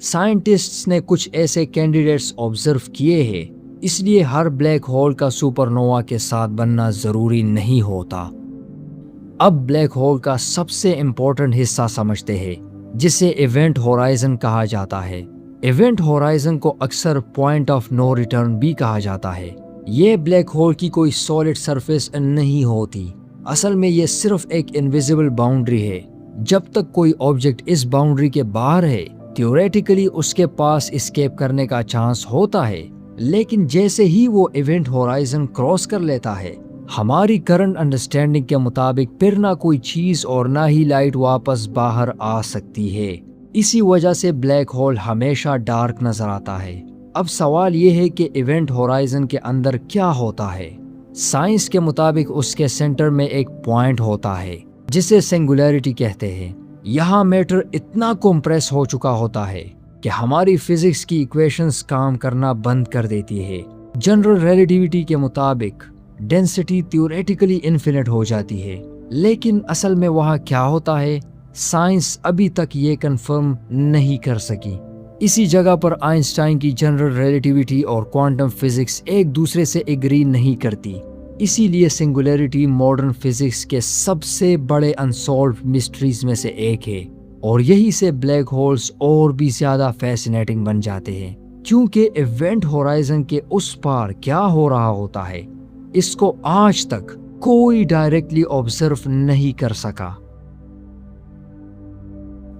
Scientists نے کچھ ایسے کینڈیڈیٹس آبزرو کیے ہیں، اس لیے ہر بلیک ہول کا سپر نووا کے ساتھ بننا ضروری نہیں ہوتا۔ اب بلیک ہول کا سب سے امپورٹنٹ حصہ سمجھتے ہیں، جسے ایونٹ ہورائزن کہا جاتا ہے۔ ایونٹ ہورائزن کو اکثر پوائنٹ آف نو ریٹرن بھی کہا جاتا ہے۔ یہ بلیک ہول کی کوئی سالڈ سرفیس نہیں ہوتی، اصل میں یہ صرف ایک انویزیبل باؤنڈری ہے۔ جب تک کوئی آبجیکٹ اس باؤنڈری کے باہر ہے، تھیوریٹیکلی اس کے پاس اسکیپ کرنے کا چانس ہوتا ہے، لیکن جیسے ہی وہ ایونٹ ہورائزن کراس کر لیتا ہے، ہماری کرنٹ انڈرسٹینڈنگ کے مطابق پھر نہ کوئی چیز اور نہ ہی لائٹ واپس باہر آ سکتی ہے۔ اسی وجہ سے بلیک ہول ہمیشہ ڈارک نظر آتا ہے۔ اب سوال یہ ہے کہ ایونٹ ہورائزن کے اندر کیا ہوتا ہے؟ سائنس کے مطابق اس کے سینٹر میں ایک پوائنٹ ہوتا ہے جسے سنگولیرٹی کہتے ہیں۔ یہاں میٹر اتنا کمپریس ہو چکا ہوتا ہے کہ ہماری فزکس کی ایکویشنز کام کرنا بند کر دیتی ہے۔ جنرل ریلیٹیوٹی کے مطابق ڈینسٹی تھیوریٹیکلی انفینٹ ہو جاتی ہے، لیکن اصل میں وہاں کیا ہوتا ہے، سائنس ابھی تک یہ کنفرم نہیں کر سکی۔ اسی جگہ پر آئنسٹائن کی جنرل ریلیٹیوٹی اور کوانٹم فزکس ایک دوسرے سے ایگری نہیں کرتی، اسی لیے سنگولیرٹی ماڈرن فزکس کے سب سے بڑے انسولوڈ مسٹریز میں سے ایک ہے، اور یہی سے بلیک ہولز اور بھی زیادہ فیسینیٹنگ بن جاتے ہیں، کیونکہ ایونٹ ہورائزن کے اس پار کیا ہو رہا ہوتا ہے اس کو آج تک کوئی ڈائریکٹلی آبزرو نہیں کر سکا۔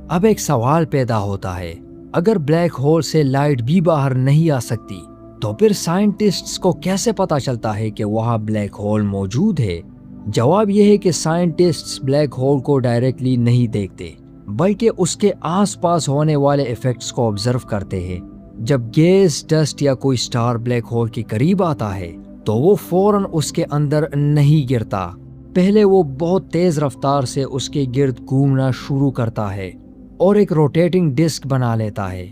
اب ایک سوال پیدا ہوتا ہے، اگر بلیک ہول سے لائٹ بھی باہر نہیں آ سکتی تو پھر سائنٹسٹس کو کیسے پتا چلتا ہے کہ وہاں بلیک ہول موجود ہے؟ جواب یہ ہے کہ سائنٹسٹس بلیک ہول کو ڈائریکٹلی نہیں دیکھتے، بلکہ اس کے آس پاس ہونے والے ایفیکٹس کو آبزرو کرتے ہیں۔ جب گیس، ڈسٹ یا کوئی سٹار بلیک ہول کے قریب آتا ہے تو وہ فوراً اس کے اندر نہیں گرتا، پہلے وہ بہت تیز رفتار سے اس کے گرد گھومنا شروع کرتا ہے اور ایک روٹیٹنگ ڈسک بنا لیتا ہے۔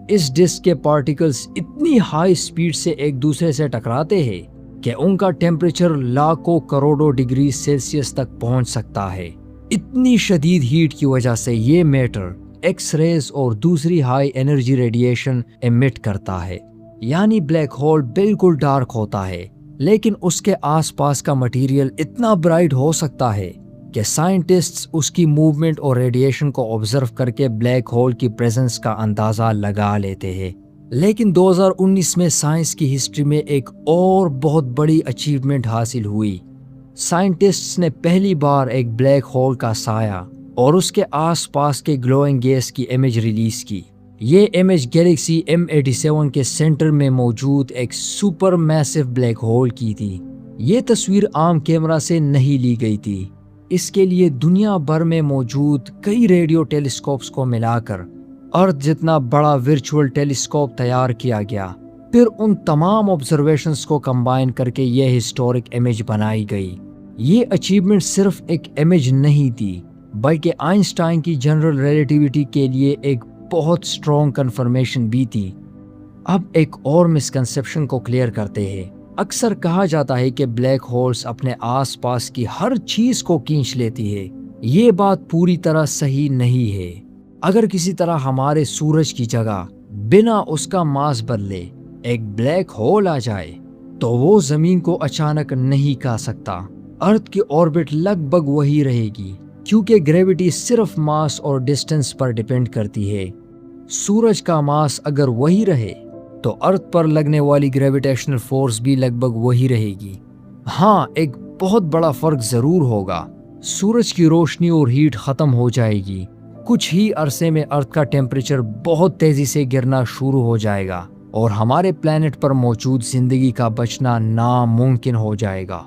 اس ڈسک کے پارٹیکلز اتنی ہائی سپیڈ سے ایک دوسرے سے ٹکراتے ہیں کہ ان کا ٹیمپریچر لاکھوں کروڑوں ڈگری سیلسیس تک پہنچ سکتا ہے۔ اتنی شدید ہیٹ کی وجہ سے یہ میٹر ایکس ریز اور دوسری ہائی انرجی ریڈیشن ایمٹ کرتا ہے، یعنی بلیک ہول بالکل ڈارک ہوتا ہے، لیکن اس کے آس پاس کا مٹیریل اتنا برائٹ ہو سکتا ہے کہ سائنٹسٹس اس کی موومنٹ اور ریڈیشن کو آبزرو کر کے بلیک ہول کی پریزنس کا اندازہ لگا لیتے ہیں۔ لیکن 2019 میں سائنس کی ہسٹری میں ایک اور بہت بڑی اچیومنٹ حاصل ہوئی۔ سائنٹسٹس نے پہلی بار ایک بلیک ہول کا سایہ اور اس کے آس پاس کے گلوئنگ گیس کی امیج ریلیز کی۔ یہ امیج گیلیکسی M87 کے سینٹر میں موجود ایک سپر میسو بلیک ہول کی تھی۔ یہ تصویر عام کیمرہ سے نہیں لی گئی تھی، اس کے لیے دنیا بھر میں موجود کئی ریڈیو ٹیلیسکوپس کو ملا کر ارتھ جتنا بڑا ورچوئل ٹیلیسکوپ تیار کیا گیا، پھر ان تمام آبزرویشنز کو کمبائن کر کے یہ ہسٹورک امیج بنائی گئی۔ یہ اچیومنٹ صرف ایک امیج نہیں تھی، بلکہ آئنسٹائن کی جنرل ریلیٹیوٹی کے لیے ایک بہت سٹرونگ کنفرمیشن بھی تھی۔ اب ایک اور مسکنسیپشن کو کلیئر کرتے ہیں۔ اکثر کہا جاتا ہے کہ بلیک ہولز اپنے آس پاس کی ہر چیز کو کھینچ لیتی ہے۔ یہ بات پوری طرح صحیح نہیں ہے۔ اگر کسی طرح ہمارے سورج کی جگہ بنا اس کا ماس بدلے ایک بلیک ہول آ جائے تو وہ زمین کو اچانک نہیں کھا سکتا۔ ارتھ کی آربٹ لگ بھگ وہی رہے گی، کیونکہ گریوٹی صرف ماس اور ڈسٹنس پر ڈیپینڈ کرتی ہے۔ سورج کا ماس اگر وہی رہے تو ارتھ پر لگنے والی گریویٹیشنل فورس بھی لگ بھگ وہی رہے گی۔ ہاں، ایک بہت بڑا فرق ضرور ہوگا، سورج کی روشنی اور ہیٹ ختم ہو جائے گی۔ کچھ ہی عرصے میں ارتھ کا ٹیمپریچر بہت تیزی سے گرنا شروع ہو جائے گا اور ہمارے پلانٹ پر موجود زندگی کا بچنا ناممکن ہو جائے گا۔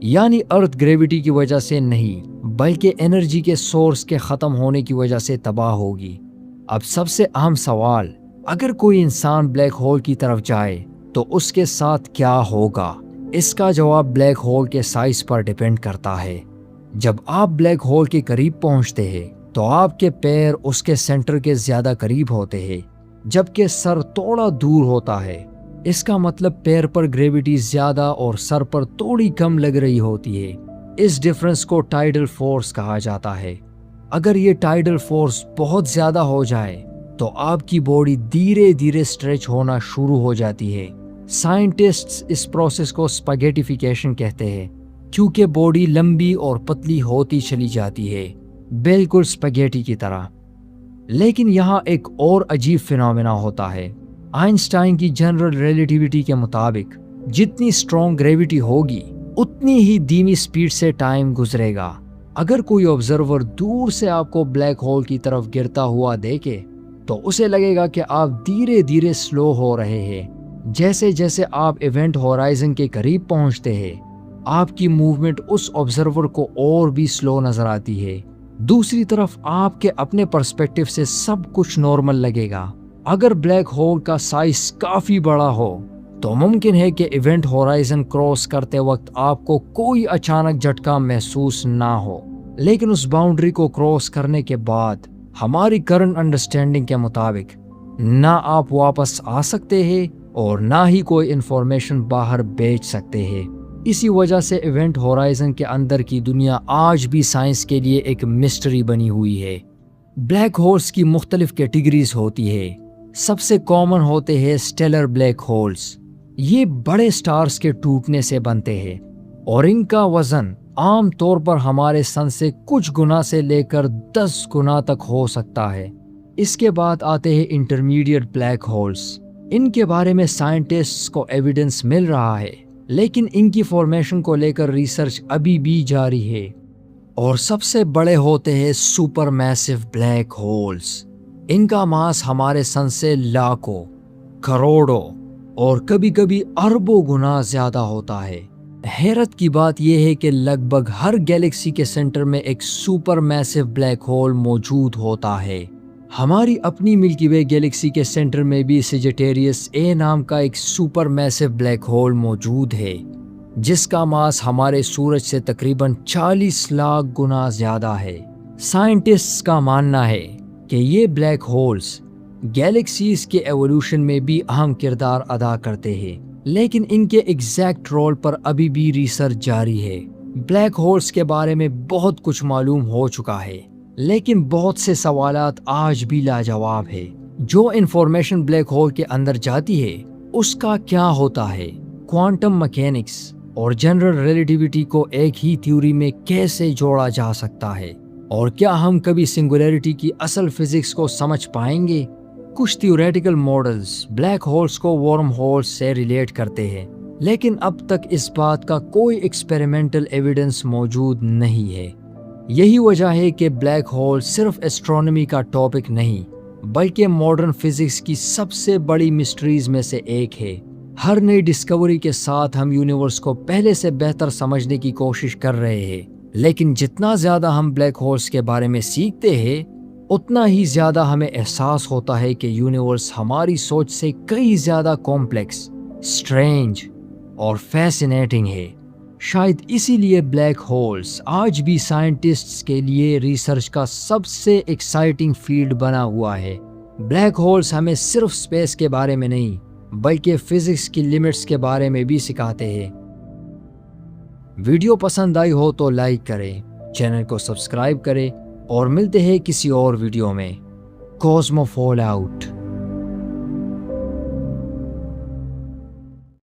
یعنی ارتھ گریوٹی کی وجہ سے نہیں، بلکہ انرجی کے سورس کے ختم ہونے کی وجہ سے تباہ ہوگی۔ اب سب سے اہم سوال، اگر کوئی انسان بلیک ہول کی طرف جائے تو اس کے ساتھ کیا ہوگا؟ اس کا جواب بلیک ہول کے سائز پر ڈیپینڈ کرتا ہے۔ جب آپ بلیک ہول کے قریب پہنچتے ہیں تو آپ کے پیر اس کے سینٹر کے زیادہ قریب ہوتے ہیں، جبکہ سر تھوڑا دور ہوتا ہے۔ اس کا مطلب پیر پر گریوٹی زیادہ اور سر پر تھوڑی کم لگ رہی ہوتی ہے۔ اس ڈفرنس کو ٹائیڈل فورس کہا جاتا ہے۔ اگر یہ ٹائیڈل فورس بہت زیادہ ہو جائے تو آپ کی باڈی دھیرے دھیرے اسٹریچ ہونا شروع ہو جاتی ہے۔ سائنٹسٹس اس پروسیس کو اسپیگیٹیفیکیشن کہتے ہیں، کیونکہ باڈی لمبی اور پتلی ہوتی چلی جاتی ہے، بالکل اسپیگیٹی کی طرح۔ لیکن یہاں ایک اور عجیب فینومینا ہوتا ہے۔ آئنسٹائن کی جنرل ریلیٹیوٹی کے مطابق جتنی اسٹرانگ گریوٹی ہوگی اتنی ہی دھیمی سپیڈ سے ٹائم گزرے گا۔ اگر کوئی آبزرور دور سے آپ کو بلیک ہول کی طرف گرتا ہوا دیکھے تو اسے لگے گا کہ آپ دھیرے دھیرے سلو ہو رہے ہیں۔ جیسے جیسے آپ ایونٹ ہورائزن کے قریب پہنچتے ہیں، آپ کی موومنٹ اس آبزرور کو اور بھی سلو نظر آتی ہے۔ دوسری طرف آپ کے اپنے پرسپیکٹیو سے سب کچھ نارمل لگے گا۔ اگر بلیک ہول کا سائز کافی بڑا ہو تو ممکن ہے کہ ایونٹ ہورائزن کراس کرتے وقت آپ کو کوئی اچانک جھٹکا محسوس نہ ہو، لیکن اس باؤنڈری کو کراس کرنے کے بعد ہماری کرنٹ انڈرسٹینڈنگ کے مطابق نہ آپ واپس آ سکتے ہیں اور نہ ہی کوئی انفارمیشن باہر بھیج سکتے ہیں۔ اسی وجہ سے ایونٹ ہورائزن کے اندر کی دنیا آج بھی سائنس کے لیے ایک مسٹری بنی ہوئی ہے۔ بلیک ہولز کی مختلف کیٹیگریز ہوتی ہے۔ سب سے کامن ہوتے ہیں سٹیلر بلیک ہولز۔ یہ بڑے سٹارز کے ٹوٹنے سے بنتے ہیں اور ان کا وزن عام طور پر ہمارے سن سے کچھ گنا سے لے کر 10 گنا تک ہو سکتا ہے۔ اس کے بعد آتے ہیں انٹرمیڈیٹ بلیک ہولز۔ ان کے بارے میں سائنٹسٹس کو ایویڈنس مل رہا ہے، لیکن ان کی فارمیشن کو لے کر ریسرچ ابھی بھی جاری ہے۔ اور سب سے بڑے ہوتے ہیں سپر میسو بلیک ہولز۔ ان کا ماس ہمارے سن سے لاکھوں، کروڑوں اور کبھی کبھی اربوں گنا زیادہ ہوتا ہے۔ حیرت کی بات یہ ہے کہ لگ بھگ ہر گیلیکسی کے سینٹر میں ایک سپر میسو بلیک ہول موجود ہوتا ہے۔ ہماری اپنی ملکی وے گیلیکسی کے سینٹر میں بھی سیجیٹیریس اے نام کا ایک سپر میسو بلیک ہول موجود ہے، جس کا ماس ہمارے سورج سے تقریباً 40 لاکھ گنا زیادہ ہے۔ سائنٹسٹس کا ماننا ہے کہ یہ بلیک ہولز گیلیکسیز کے ایوولوشن میں بھی اہم کردار ادا کرتے ہیں، لیکن ان کے ایگزیکٹ رول پر ابھی بھی ریسرچ جاری ہے۔ بلیک ہولز کے بارے میں بہت کچھ معلوم ہو چکا ہے، لیکن بہت سے سوالات آج بھی لاجواب ہے۔ جو انفارمیشن بلیک ہول کے اندر جاتی ہے اس کا کیا ہوتا ہے؟ کوانٹم مکینکس اور جنرل ریلیٹیوٹی کو ایک ہی تھیوری میں کیسے جوڑا جا سکتا ہے؟ اور کیا ہم کبھی سنگولیرٹی کی اصل فزکس کو سمجھ پائیں گے؟ کچھ تھیوریٹیکل ماڈلز بلیک ہولز کو ورم ہولز سے ریلیٹ کرتے ہیں، لیکن اب تک اس بات کا کوئی ایکسپیریمنٹل ایویڈنس موجود نہیں ہے۔ یہی وجہ ہے کہ بلیک ہول صرف ایسٹرونومی کا ٹاپک نہیں، بلکہ ماڈرن فزکس کی سب سے بڑی مسٹریز میں سے ایک ہے۔ ہر نئی ڈسکوری کے ساتھ ہم یونیورس کو پہلے سے بہتر سمجھنے کی کوشش کر رہے ہیں، لیکن جتنا زیادہ ہم بلیک ہولز کے بارے میں سیکھتے ہیں اتنا ہی زیادہ ہمیں احساس ہوتا ہے کہ یونیورس ہماری سوچ سے کئی زیادہ کمپلیکس، اسٹرینج اور فیسینیٹنگ ہے۔ شاید اسی لیے بلیک ہولز آج بھی سائنٹسٹس کے لیے ریسرچ کا سب سے ایکسائٹنگ فیلڈ بنا ہوا ہے۔ بلیک ہولز ہمیں صرف اسپیس کے بارے میں نہیں بلکہ فزکس کی لمٹس کے بارے میں بھی سکھاتے ہیں۔ ویڈیو پسند آئی ہو تو لائک کریں، چینل کو سبسکرائب کریں اور ملتے ہیں کسی اور ویڈیو میں۔ کوزمو فال آؤٹ۔